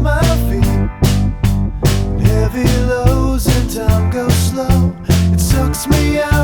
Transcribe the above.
my feet. Heavy lows and time goes slow. It sucks me out.